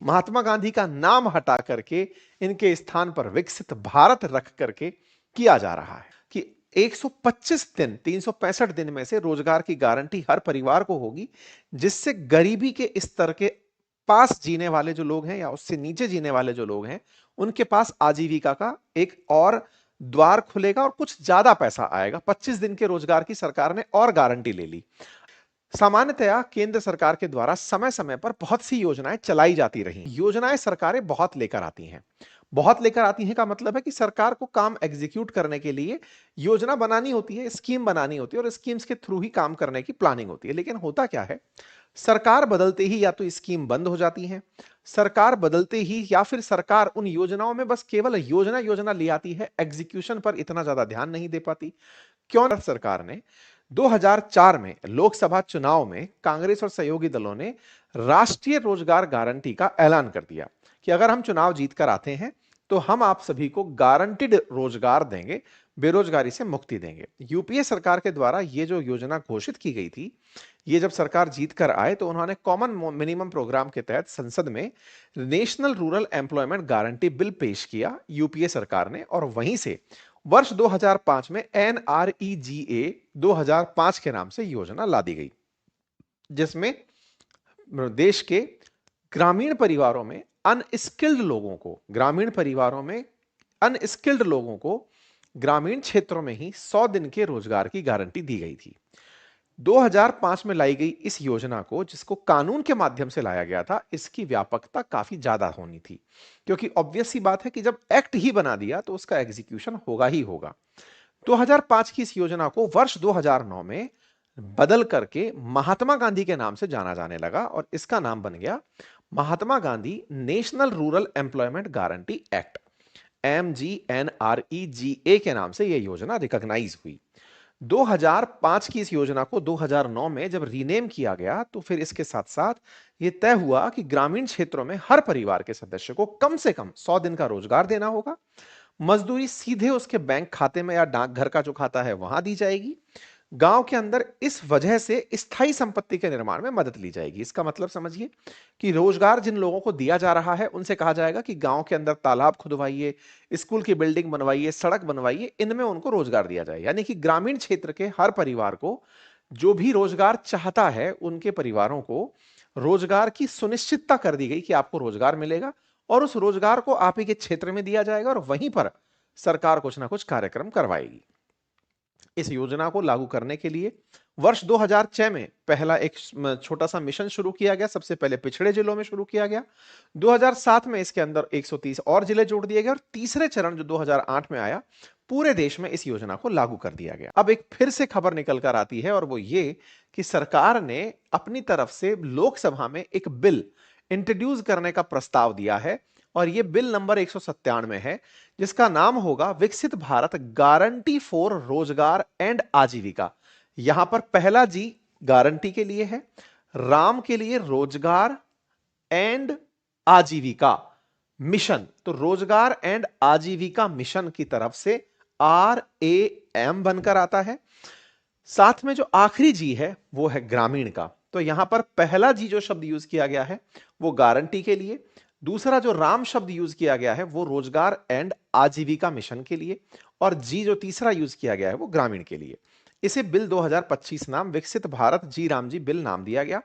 महात्मा गांधी का नाम हटा करके इनके स्थान पर विकसित भारत रख करके किया जा रहा है कि 125 दिन 365 दिन में से रोजगार की गारंटी हर परिवार को होगी, जिससे गरीबी के स्तर के पास जीने वाले जो लोग हैं या उससे नीचे जीने वाले जो लोग हैं उनके पास आजीविका का एक और द्वार खुलेगा और कुछ ज्यादा पैसा आएगा। 25 दिन के रोजगार की सरकार ने और गारंटी ले ली। सामान्यतया केंद्र सरकार के द्वारा समय समय पर बहुत सी योजनाएं चलाई जाती रही। योजनाएं सरकारें बहुत लेकर आती हैं। बहुत लेकर आती हैं का मतलब है कि सरकार को काम एग्जीक्यूट करने के लिए योजना बनानी होती है, स्कीम बनानी होती है और स्कीम्स के थ्रू ही काम करने की प्लानिंग होती है। लेकिन होता क्या है, सरकार बदलते ही या तो स्कीम बंद हो जाती है, सरकार बदलते ही या फिर सरकार उन योजनाओं में बस केवल योजना योजना ले आती है, एग्जीक्यूशन पर इतना ज्यादा ध्यान नहीं दे पाती। क्यों सरकार ने 2004 में लोकसभा चुनाव में कांग्रेस और सहयोगी दलों ने राष्ट्रीय रोजगार गारंटी का ऐलान कर दिया कि अगर हम चुनाव जीतकर आते हैं तो हम आप सभी को गारंटीड रोजगार देंगे, बेरोजगारी से मुक्ति देंगे। यूपीए सरकार के द्वारा यह जो योजना घोषित की गई थी, ये जब सरकार जीतकर आए तो उन्होंने कॉमन मिनिमम प्रोग्राम के तहत संसद में national rural employment guarantee bill पेश किया यूपीए सरकार ने, और वहीं से वर्ष 2005 में NREGA 2005 के नाम से योजना ला दी गई, जिसमें देश के ग्रामीण परिवारों में अनस्किल्ड लोगों को ग्रामीण क्षेत्रों में ही 100 दिन के रोजगार की गारंटी दी गई थी। 2005 में लाई गई इस योजना को, जिसको कानून के माध्यम से लाया गया था, इसकी व्यापकता काफी ज्यादा होनी थी, क्योंकि ऑब्वियस सी बात है कि जब एक्ट ही बना दिया तो उसका एग्जीक्यूशन होगा ही होगा। 2005 की इस योजना को वर्ष 2009 में बदल करके महात्मा गांधी के नाम से जाना जाने लगा और इसका नाम बन गया Mahatma Gandhi national rural employment guarantee act, MGNREGA के नाम से यह योजना रिकॉग्नाइज हुई। 2005 की इस योजना को 2009 में जब रीनेम किया गया तो फिर इसके साथ साथ यह तय हुआ कि ग्रामीण क्षेत्रों में हर परिवार के सदस्य को कम से कम 100 दिन का रोजगार देना होगा। मजदूरी सीधे उसके बैंक खाते में या डाकघर का जो खाता है वहां दी जाएगी। गांव के अंदर इस वजह से स्थायी संपत्ति के निर्माण में मदद ली जाएगी। इसका मतलब समझिए कि रोजगार जिन लोगों को दिया जा रहा है उनसे कहा जाएगा कि गांव के अंदर तालाब खुदवाइए, स्कूल की बिल्डिंग बनवाइए, सड़क बनवाइए, इनमें उनको रोजगार दिया जाए। यानी कि ग्रामीण क्षेत्र के हर परिवार को जो भी रोजगार चाहता है उनके परिवारों को रोजगार की सुनिश्चितता कर दी गई कि आपको रोजगार मिलेगा और उस रोजगार को आप ही के क्षेत्र में दिया जाएगा और वहीं पर सरकार कुछ ना कुछ कार्यक्रम करवाएगी। इस योजना को लागू करने के लिए वर्ष 2006 में पहला एक छोटा सा मिशन शुरू किया गया। सबसे पहले पिछड़े जिलों में शुरू किया गया। 2007 में इसके अंदर 130 और जिले जोड़ दिए गए और तीसरे चरण जो 2008 में आया, पूरे देश में इस योजना को लागू कर दिया गया। अब एक फिर से खबर निकल कर आती है और वो ये कि सरकार ने अपनी तरफ से लोकसभा में एक बिल इंट्रोड्यूस करने का प्रस्ताव दिया है और यह बिल नंबर 197 है, जिसका नाम होगा विकसित भारत गारंटी फॉर रोजगार एंड आजीविका। यहां पर पहला जी गारंटी के लिए है, राम के लिए रोजगार एंड आजीविका मिशन, तो रोजगार एंड आजीविका मिशन की तरफ से RAM बनकर आता है। साथ में जो आखिरी जी है वो है ग्रामीण का। तो यहां पर पहला जी जो शब्द यूज किया गया है वो गारंटी के लिए, दूसरा जो राम शब्द यूज किया गया है वो रोजगार एंड आजीविका मिशन के लिए, और जी जो तीसरा यूज किया गया है वो ग्रामीण के लिए। इसे बिल 2025 नाम विकसित भारत जी राम जी बिल नाम दिया गया।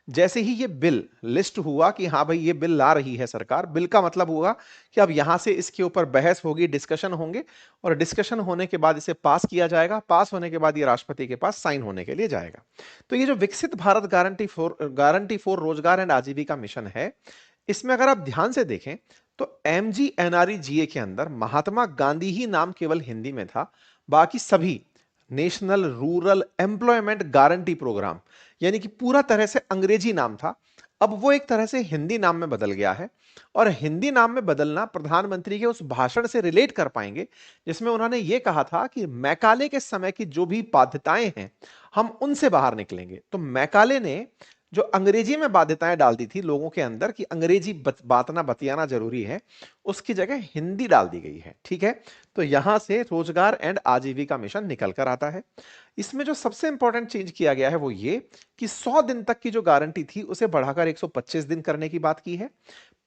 जैसे ही ये बिल लिस्ट हुआ कि हाँ भाई ये बिल ला रही है सरकार, बिल का मतलब होगा कि अब यहां से इसके ऊपर बहस होगी, डिस्कशन होंगे और डिस्कशन होने के बाद इसे पास किया जाएगा। पास होने के बाद ये राष्ट्रपति के पास साइन होने के लिए जाएगा। तो ये जो विकसित भारत गारंटी फॉर रोजगार एंड आजीविका मिशन है, इसमें अगर आप ध्यान से देखें तो MGNREGA के अंदर महात्मा गांधी ही नाम केवल हिंदी में था, बाकी सभी national rural employment guarantee programme यानी कि पूरा तरह से अंग्रेजी नाम था। अब वो एक तरह से हिंदी नाम में बदल गया है और हिंदी नाम में बदलना प्रधानमंत्री के उस भाषण से रिलेट कर पाएंगे जिसमें उन्होंने ये कहा था कि मैकाले के समय की जो भी बाध्यताएं हैं हम उनसे बाहर निकलेंगे। तो मैकाले ने जो अंग्रेजी में बाध्यताएं डाल दी थी लोगों के अंदर कि अंग्रेजी बातना बतियाना जरूरी है, उसकी जगह हिंदी डाल दी गई है। ठीक है, तो यहां से रोजगार एंड आजीविका मिशन निकल कर आता है। इसमें जो सबसे इंपॉर्टेंट चेंज किया गया है वो ये कि 100 दिन तक की जो गारंटी थी उसे बढ़ाकर 125 दिन करने की बात की है।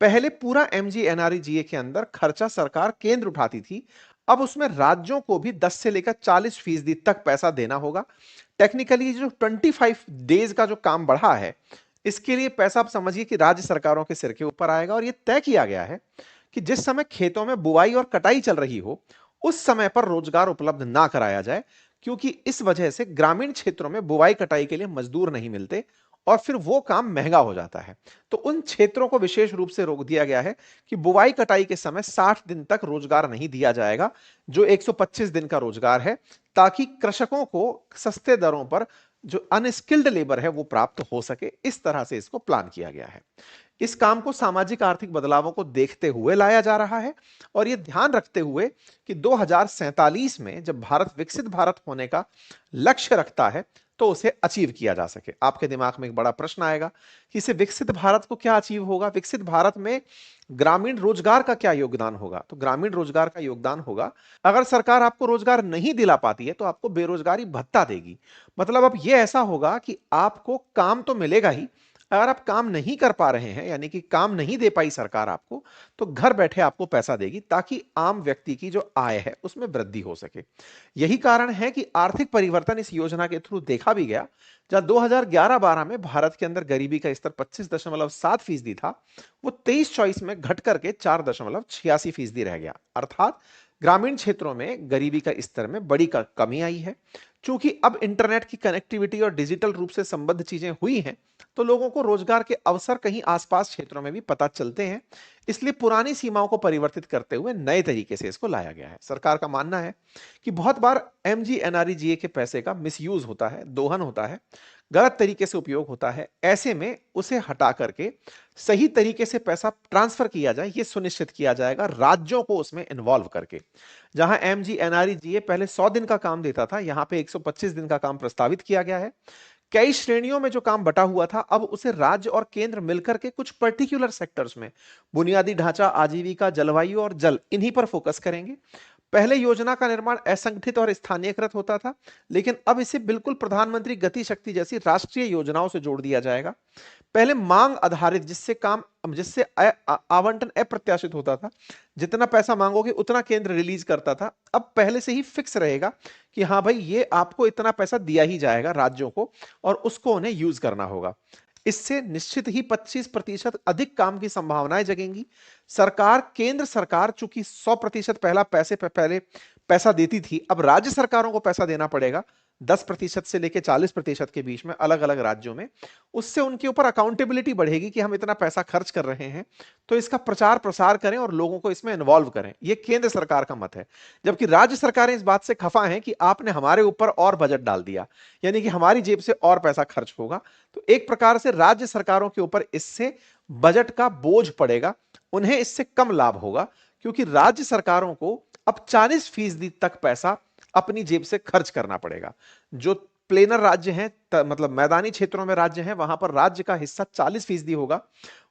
पहले पूरा एमजीएनआरईजीए के अंदर खर्चा सरकार केंद्र उठाती थी, अब उसमें राज्यों को भी 10 से लेकर 40% तक पैसा देना होगा। टेक्निकली जो 25 डेज का जो काम बढ़ा है, इसके लिए पैसा आप समझिए कि राज्य सरकारों के सिर के ऊपर आएगा और यह तय किया गया है कि जिस समय खेतों में बुआई और कटाई चल रही हो, उस समय पर रोजगार उपलब्ध ना कराया जाए, क्योंकि इस वजह से ग्रामीण क्षेत्रों में बुआई कटाई के लिए मजदूर नहीं मिलते और फिर वो काम महंगा हो जाता है। तो उन क्षेत्रों को विशेष रूप से रोक दिया गया है कि बुआई कटाई के समय 60 दिन तक रोजगार नहीं दिया जाएगा, जो 125 दिन का रोजगार है, ताकि कृषकों को सस्ते दरों पर जो अनस्किल्ड लेबर है वो प्राप्त हो सके। इस तरह से इसको प्लान किया गया है। इस काम को सामाजिक आर्थिक बदलावों को देखते हुए लाया जा रहा है और यह ध्यान रखते हुए कि 2047 में जब भारत विकसित भारत होने का लक्ष्य रखता है तो उसे अचीव किया जा सके। आपके दिमाग में एक बड़ा प्रश्न आएगा कि इसे विकसित भारत को क्या अचीव होगा, विकसित भारत में ग्रामीण रोजगार का क्या योगदान होगा? तो ग्रामीण रोजगार का योगदान होगा, अगर सरकार आपको रोजगार नहीं दिला पाती है तो आपको बेरोजगारी भत्ता देगी। मतलब अब यह ऐसा होगा कि आपको काम तो मिलेगा ही, अगर आप काम नहीं कर पा रहे हैं, यानी कि काम नहीं दे पाई सरकार आपको, तो घर बैठे आपको पैसा देगी ताकि आम व्यक्ति की जो आय है उसमें वृद्धि हो सके। यही कारण है कि आर्थिक परिवर्तन इस योजना के थ्रू देखा भी गया। जहां 2011-12 में भारत के अंदर गरीबी का स्तर 25.7% था, वो 23-24 में घट करके 4.86% रह गया। अर्थात ग्रामीण क्षेत्रों में गरीबी का स्तर में बड़ी कमी आई है। चूंकि अब इंटरनेट की कनेक्टिविटी और डिजिटल रूप से संबद्ध चीजें हुई हैं, तो लोगों को रोजगार के अवसर कहीं आसपास क्षेत्रों में भी पता चलते हैं। इसलिए पुरानी सीमाओं को परिवर्तित करते हुए नए तरीके से इसको लाया गया है। सरकार का मानना है कि बहुत बार एमजीएनआरईजीए के पैसे का मिसयूज होता है, दोहन होता है, गलत तरीके से उपयोग होता है। ऐसे में उसे हटा करके सही तरीके से पैसा ट्रांसफर किया जाए, यह सुनिश्चित किया जाएगा राज्यों को उसमें इन्वॉल्व करके। जहां एमजीएनआरईजीए पहले 100 दिन का काम देता था, यहां पे 125 दिन का काम प्रस्तावित किया गया है। कई श्रेणियों में जो काम बटा हुआ था, अब उसे राज्य और केंद्र मिलकर के कुछ पर्टिकुलर सेक्टर्स में बुनियादी ढांचा, आजीविका, जलवायु और जल, इन्हीं पर फोकस करेंगे। पहले योजना का निर्माण असंगठित और स्थानीयकृत होता था, लेकिन अब इसे बिल्कुल प्रधानमंत्री गति शक्ति जैसी राष्ट्रीय योजनाओं से जोड़ दिया जाएगा। पहले मांग आधारित, जिससे आवंटन अप्रत्याशित होता था, जितना पैसा मांगोगे उतना केंद्र रिलीज करता था। अब पहले से ही फिक्स रहेगा कि हाँ भाई, ये आपको इतना पैसा दिया ही जाएगा राज्यों को और उसको उन्हें यूज करना होगा। इससे निश्चित ही 25% अधिक काम की संभावनाएं जगेंगी। केंद्र सरकार चूंकि 100% पहले पैसा देती थी, अब राज्य सरकारों को पैसा देना पड़ेगा 10% से लेकर 40% के बीच में अलग अलग राज्यों में। उससे उनके ऊपर अकाउंटेबिलिटी बढ़ेगी कि हम इतना पैसा खर्च कर रहे हैं, तो इसका प्रचार प्रसार करें और लोगों को इसमें इन्वॉल्व करें। यह केंद्र सरकार का मत है। जबकि राज्य सरकारें इस बात से खफा हैं कि आपने हमारे ऊपर और बजट डाल दिया, यानी कि हमारी जेब से और पैसा खर्च होगा। तो एक प्रकार से राज्य सरकारों के ऊपर इससे बजट का बोझ पड़ेगा, उन्हें इससे कम लाभ होगा, क्योंकि राज्य सरकारों को अब 40% तक पैसा अपनी जेब से खर्च करना पड़ेगा। जो प्लेनर राज्य हैं, मतलब मैदानी क्षेत्रों में राज्य हैं, वहां पर राज्य का हिस्सा 40% होगा।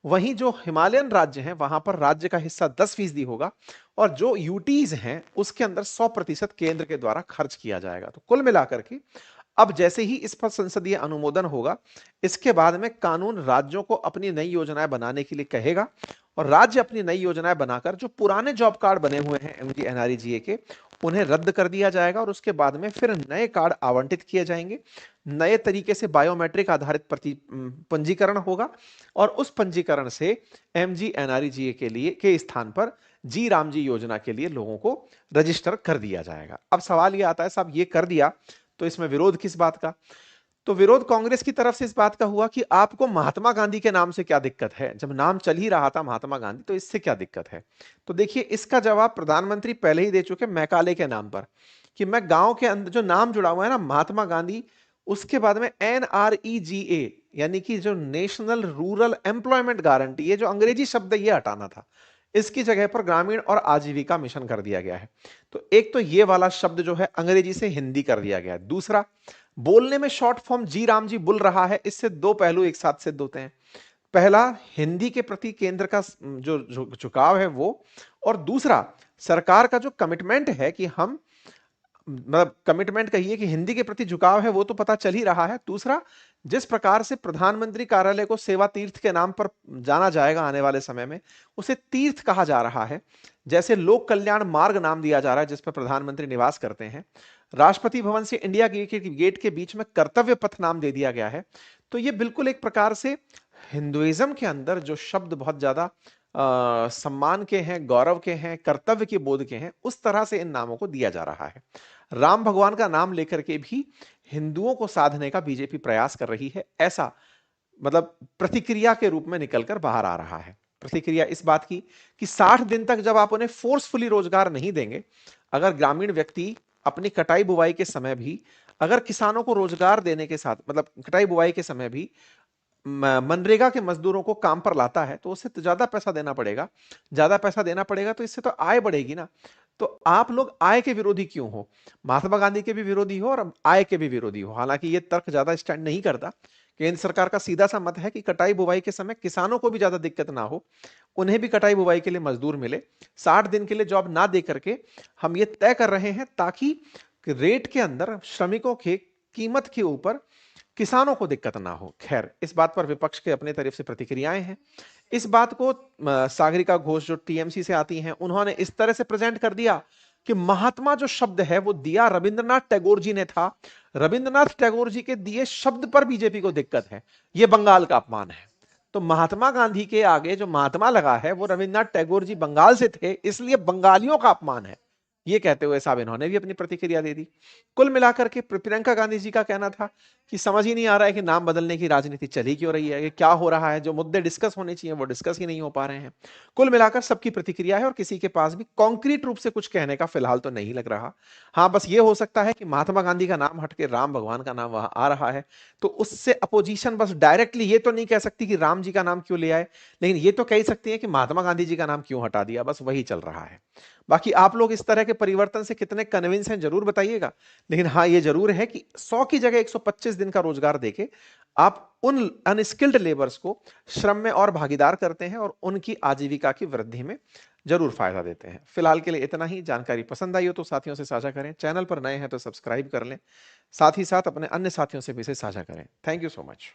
वहीं जो हिमालयन राज्य हैं, वहां पर राज्य का हिस्सा 10% होगा। और जो यूटीज हैं, उसके अंदर 100% केंद्र के द्वारा खर्च किया जाएगा। तो कुल मिलाकर के अब जैसे ही इस पर संसदीय अनुमोदन होगा, इसके बाद में कानून राज्यों को अपनी नई योजनाएं बनाने के लिए कहेगा और राज्य अपनी नई योजनाएं बनाकर जो पुराने जॉब कार्ड बने हुए हैं एमजीएनआरईजीए के, उन्हें रद्द कर दिया जाएगा और उसके बाद में फिर नए कार्ड आवंटित किए जाएंगे। नए तरीके से बायोमेट्रिक आधारित पंजीकरण होगा और उस पंजीकरण से एमजीएनआरईजीए के स्थान पर जी राम जी योजना के लिए लोगों को रजिस्टर कर दिया जाएगा। अब सवाल यह आता है, साहब ये कर दिया तो इसमें विरोध किस बात का? तो विरोध कांग्रेस की तरफ से इस बात का हुआ कि आपको महात्मा गांधी के नाम से क्या दिक्कत है? जब नाम चल ही रहा था महात्मा गांधी, तो इससे क्या दिक्कत है? तो देखिए, इसका जवाब प्रधानमंत्री पहले ही दे चुके मैकाले के नाम पर, कि मैं गांव के अंदर जो नाम जुड़ा हुआ है ना महात्मा गांधी, उसके बाद में NREGA, यानी कि जो नेशनल रूरल एम्प्लॉयमेंट गारंटी, ये जो अंग्रेजी शब्द है ये हटाना था। इसकी जगह पर ग्रामीण और आजीविका मिशन कर दिया गया है। तो एक तो ये वाला शब्द जो है अंग्रेजी से हिंदी कर दिया गया है। दूसरा, बोलने में शॉर्ट फॉर्म जी राम जी बुल रहा है, इससे दो पहलू एक साथ सिद्ध होते हैं। पहला, हिंदी के प्रति केंद्र का जो झुकाव है वो, और दूसरा, सरकार का जो कमिटमेंट है कि हम मतलब कमिटमेंट कहिए कि हिंदी के प्रति झुकाव है, वो तो पता चल ही रहा है। दूसरा, जिस प्रकार से प्रधानमंत्री कार्यालय को सेवा तीर्थ के नाम पर जाना जाएगा आने वाले समय में, उसे तीर्थ कहा जा रहा है। जैसे लोक कल्याण मार्ग नाम दिया जा रहा है जिस पर प्रधानमंत्री निवास करते हैं। राष्ट्रपति भवन से इंडिया गेट के बीच में कर्तव्य पथ नाम दे दिया गया है। तो ये बिल्कुल एक प्रकार से हिंदुइज्म के अंदर जो शब्द बहुत ज्यादा सम्मान के हैं, गौरव के हैं, कर्तव्य के बोध के हैं, उस तरह से इन नामों को दिया जा रहा है। राम भगवान का नाम लेकर के भी हिंदुओं को साधने का बीजेपी प्रयास कर रही है, ऐसा मतलब प्रतिक्रिया के रूप में निकलकर बाहर आ रहा है। प्रतिक्रिया इस बात की कि 60 दिन तक जब आप उन्हें फोर्सफुली रोजगार नहीं देंगे, अगर ग्रामीण व्यक्ति अपनी कटाई बुवाई के समय भी अगर किसानों को रोजगार देने के साथ मतलब कटाई बुवाई के समय भी मनरेगा के मजदूरों को काम पर लाता है, तो उसे तो ज्यादा पैसा देना पड़ेगा। ज्यादा पैसा देना पड़ेगा तो इससे तो आय बढ़ेगी ना। तो आप लोग आय के विरोधी क्यों हो? महात्मा गांधी के भी विरोधी हो और आय के भी विरोधी हो। हालांकि ये तर्क ज्यादा स्टैंड नहीं करता। केंद्र सरकार का सीधा सा मत है कि कटाई बुवाई के समय किसानों को भी ज्यादा दिक्कत ना हो, उन्हें भी कटाई बुवाई के लिए मजदूर मिले। 60 दिन के लिए जॉब ना दे करके हम ये तय कर रहे हैं ताकि रेट के अंदर श्रमिकों के कीमत के ऊपर किसानों को दिक्कत ना हो। खैर, इस बात पर विपक्ष के अपने तरफ से प्रतिक्रियाएं हैं। इस बात को सागरिका घोष जो टीएमसी से आती हैं, उन्होंने इस तरह से प्रेजेंट कर दिया कि महात्मा जो शब्द है वो दिया रविंद्रनाथ टैगोर जी ने था। रविंद्रनाथ टैगोर जी के दिए शब्द पर बीजेपी को दिक्कत है, ये बंगाल का अपमान है। तो महात्मा गांधी के आगे जो महात्मा लगा है वो रविंद्रनाथ टैगोर जी बंगाल से थे, इसलिए बंगालियों का अपमान है। ये कहते हुए साहब इन्होंने भी अपनी प्रतिक्रिया दे दी। कुल मिलाकर के प्रियंका गांधी जी का कहना था कि समझ ही नहीं आ रहा है कि नाम बदलने की राजनीति चली क्यों रही है, ये क्या हो रहा है, जो मुद्दे डिस्कस होने चाहिए वो डिस्कस ही नहीं हो पा रहे हैं। कुल मिलाकर सबकी प्रतिक्रिया है और किसी के पास भी कॉन्क्रीट रूप से कुछ कहने का फिलहाल तो नहीं लग रहा। हाँ, बस ये हो सकता है कि महात्मा गांधी का नाम हटके राम भगवान का नाम वहां आ रहा है, तो उससे अपोजिशन बस डायरेक्टली ये तो नहीं कह सकती कि राम जी का नाम क्यों ले आए, लेकिन ये तो कह सकती है कि महात्मा गांधी जी का नाम क्यों हटा दिया। बस वही चल रहा है। बाकी आप लोग इस तरह के परिवर्तन से कितने कन्विंस हैं जरूर बताइएगा। लेकिन हाँ, ये जरूर है कि 100 की जगह 125 दिन का रोजगार देके आप उन अनस्किल्ड लेबर्स को श्रम में और भागीदार करते हैं और उनकी आजीविका की वृद्धि में जरूर फायदा देते हैं। फिलहाल के लिए इतना ही। जानकारी पसंद आई हो तो साथियों से साझा करें, चैनल पर नए हैं तो सब्सक्राइब कर लें, साथ ही साथ अपने अन्य साथियों से भी इसे साझा करें। Thank you so much.